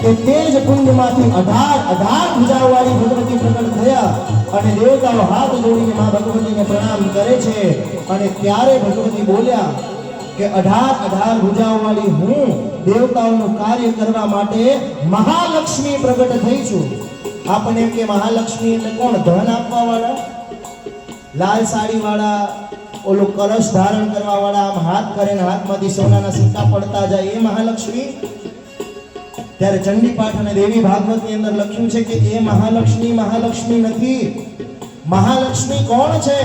કે તેજ કુંડમાંથી 18 ભુજાઓવાળી ભગવતી પ્રગટ થયા અને દેવતાઓ હાથ જોડીને માં ભગવતીને પ્રણામ કરે છે અને ત્યારે ભગવતી બોલ્યા કે 18 ભુજાઓવાળી હું દેવતાઓનું કાર્ય કરવા માટે મહાલક્ષ્મી પ્રગટ થઈ છું। આપણે એમ કે મહાલક્ષ્મી એટલે કોણ? ધન આપવા વાળા, લાલ સાડી વાળા, ઓલો કળશ ધારણ કરવા વાળા, આમ હાથ કરીને હાથમાંથી સોનાના સિક્કા પડતા જાય એ મહાલક્ષ્મી। ત્યારે ચંડી પાઠ અને દેવી ભાગવત ની અંદર લખ્યું છે કે એ મહાલક્ષ્મી નથી। મહાલક્ષ્મી કોણ છે?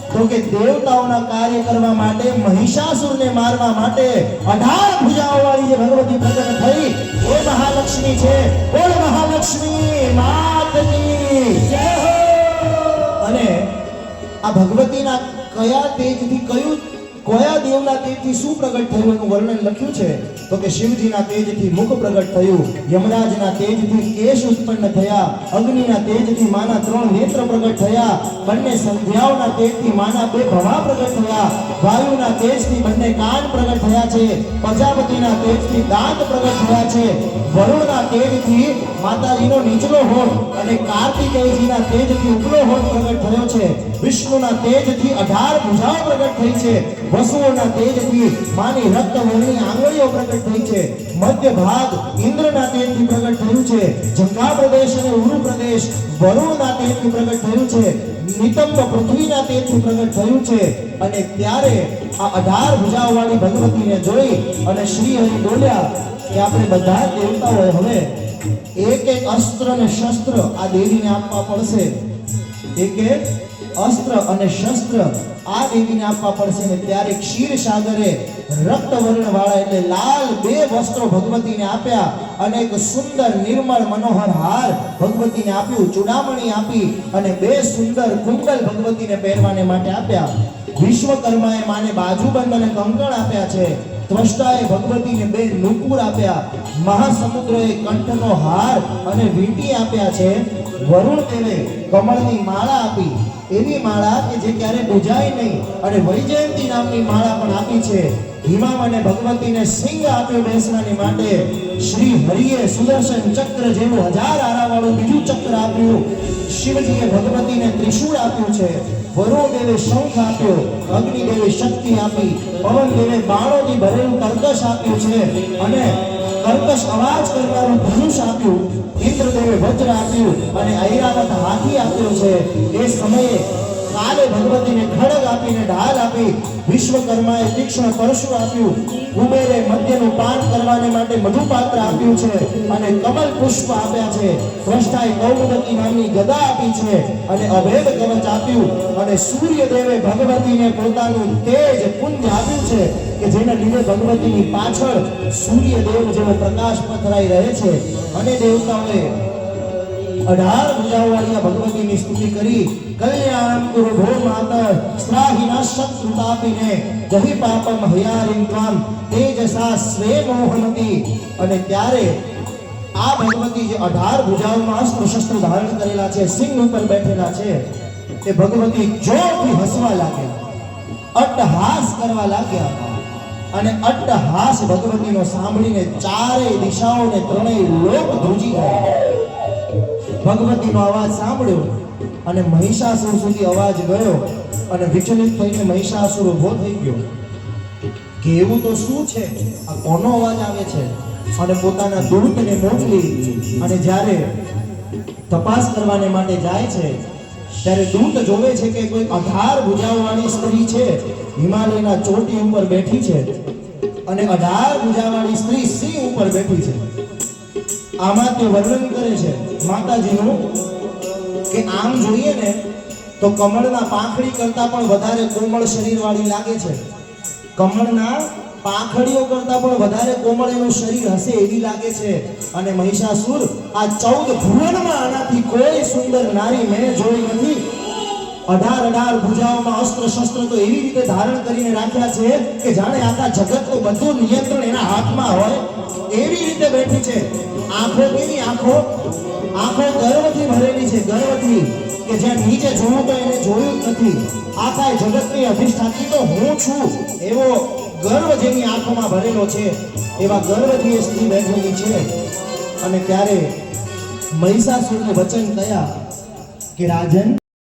તો કે દેવતાઓના કાર્ય કરવા માટે, મહિષાસુરને મારવા માટે 18 ભુજાઓવાળી જે ભગવતી પ્રગટ થઈ એ મહાલક્ષ્મી છે। બોલ મહાલક્ષ્મી માતની જય હો। અને આ ભગવતીના કયા તેજથી કયા દેવના તેજથી શું પ્રગટ થયું એનું વર્ણન લખ્યું છે તો કે શિવજીના તેજથી મુખ પ્રગટ થયું, યમરાજના તેજથી કેશ ઉત્પન્ન થયા, અગ્નિના તેજથી માના 3 નેત્ર પ્રગટ થયા, બંને સંધ્યાઓના તેજથી માના 2 ભવા પ્રગટ થયા, વાયુના તેજથી બંને કાન પ્રગટ થયા છે, પ્રજાપતિના તેજથી દાંત પ્રગટ થયા છે, વરુણના તેજથી માતાજીનો નીચલો હોઠ અને કાર્તિકેયજીના તેજથી ઉપલો હોઠ પ્રગટ થયો છે, વિષ્ણુના તેજથી 18 ભુજાઓ પ્રગટ થઈ છે, વસુઓના તેજથી માની રક્તવર્ણી આંગળીઓ પ્રગટ થઈ છે, મધ્ય ભાગ ઇન્દ્રના તેજથી પ્રગટ થયું છે, જંગા પ્રદેશ અને ઉરુ પ્રદેશ વરુણના તેજથી પ્રગટ થયું છે, નિતંબ પૃથ્વીના તેજથી પ્રગટ થયું છે। અને ત્યારે આ 18 ભુજાઓવાળી ભગવતીને જોઈ અને શ્રી હરિ બોલ્યા કે આપણે બધા દેવતાઓએ હવે એક અસ્ત્ર અને શસ્ત્ર આ દેવીને આપવા પડશે। એક અસ્ત્ર અને શસ્ત્ર આ દેવીને આપવા પડશે ને ત્યારે ક્ષીરસાગરે રક્તવર્ણ વાળા એટલે લાલ 2 વસ્ત્રો ભગવતીને આપ્યા અને એક સુંદર નિર્મળ મનોહર હાર ભગવતીને આપ્યું, ચૂડામણી આપી અને 2 સુંદર કુંડલ ભગવતીને પહેરવાને માટે આપ્યા। વિશ્વકર્માએ માને બાજુબંધ અને કંકણ આપ્યા છે, ત્વષ્ટાએ ભગવતીને 2 નુપુર આપ્યા, મહાસમુદ્રએ કંઠનો હાર અને વીંટી આપ્યા છે, વરુણ દેવે કમળની માળા આપી, એવી માળા કે જે ક્યારે બુજાય નહીં, અને વૈજયંતી નામની માળા પણ આપી છે। હિમામને ભગવતીને સિંહ આપ્યો બેસવાની માટે, શ્રી હરિએ સુદર્શન ચક્ર જેવું 1000 આરાવાળું બીજું ચક્ર આપ્યું, શિવજીએ ભગવતીને ત્રિશૂળ આપ્યું છે, વરુણ દેવે શંખ આપ્યો, અગ્નિ દેવે શક્તિ આપી, પવન દેવે બાણોથી ભરેલું કર્કશ આપ્યું છે અને કર્કશ અવાજ કરનારું ધનુષ આપ્યું, ઇન્દ્રદેવે વજ્ર આપ્યું અને ઐરાવત હાથી આપ્યો છે। એ સમયે કાલે ભગવતીને ખડગ આપીને ઢાલ આપી, વિશ્વકર્માએ તીક્ષ્ણ પરશુ આપ્યું, કુબેરે મધ્યનું પાન કરવાને માટે મધુપાત્ર આપ્યું છે અને કમલ પુષ્પ આપ્યા છે, ત્વષ્ટાએ કૌમુદકી નામની ગદા આપી છે અને અભેદ કવચ આપ્યું, અને સૂર્યદેવે ભગવતીને પોતાનું તેજ પુંજ આપ્યું છે કે જેના લીધે ભગવતીની પાછળ સૂર્યદેવ જેવો પ્રકાશ પથરાઈ રહે છે। અને દેવતાઓએ 18 ભુજાઓવાળી ભગવતીની સ્તુતિ કરી, કલ્યાણમ કુરુ ભો માતર સ્ત્રાહિના શત્રુતાપિને જહી પાપમ હયારિં ત્વામ તેજસા સ્વે મોહનતી। અને ત્યારે આ ભગવતી જે 18 ભુજાઓમાં અસ્ત્ર શસ્ત્ર ધારણ કરેલા છે, સિંહ ઉપર બેઠેલા છે, એ ભગવતી જોરથી હસવા લાગ્યા, અટ્ટહાસ કરવા લાગ્યા અને અટ્ટહાસ ભગવતીનો સાંભળીને ચારેય દિશાઓને ત્રણેય લોક ધ્રુજી ગયા। ભગવતીનો અવાજ સાંભળ્યો અને મહિષાસુર સુધી અવાજ ગયો અને વિચલિત થઈને મહિષાસુર ઊભો થઈ ગયો કે એવું તો શું છે, આ કોનો અવાજ આવે છે? અને પોતાના દૂતને મોકલી અને જ્યારે તપાસ કરવાને માટે જાય છે ત્યારે દૂત જોવે છે કે કોઈ 18 ભુજાઓવાળી સ્ત્રી છે, હિમાલયના ચોટી ઉપર બેઠી છે અને 18 ભુજાવાળી સ્ત્રી સિંહ ઉપર બેઠી છે। આમાં તે વર્ણન કરે છે માતાજીનું કે આમ જોઈએ ને તો કમળના પાંખડી કરતા પણ વધારે કોમળ શરીર વાળી લાગે છે, કમળના પાંખડીઓ કરતા પણ વધારે કોમળ એનું શરીર હશે એવી લાગે છે। અને મહિષાસુર આ 14 ભુવનમાં આનાથી કોઈ સુંદર નારી મેં જોઈ નથી। 18 ભુજાઓમાં અસ્ત્ર શસ્ત્ર તો એવી રીતે ધારણ કરીને રાખ્યા છે કે જાણે આખા જગતનું બધું નિયંત્રણ એના હાથમાં હોય એવી રીતે બેઠી છે। આંખો કેવી આંખો ગર્વથી ભરેલી છે, ગર્વથી કે જ્યાં નીચે જોવું તો એને જોયું જ નથી, આખા જગતની અધિષ્ઠાત્રી તો હું છું એવો ગર્વ જેની આંખોમાં ભરેલો છે, એવા ગર્વથી એ સ્ત્રી બેઠેલી છે। અને ત્યારે મહિષાસુરને વચન થયા કે રાજન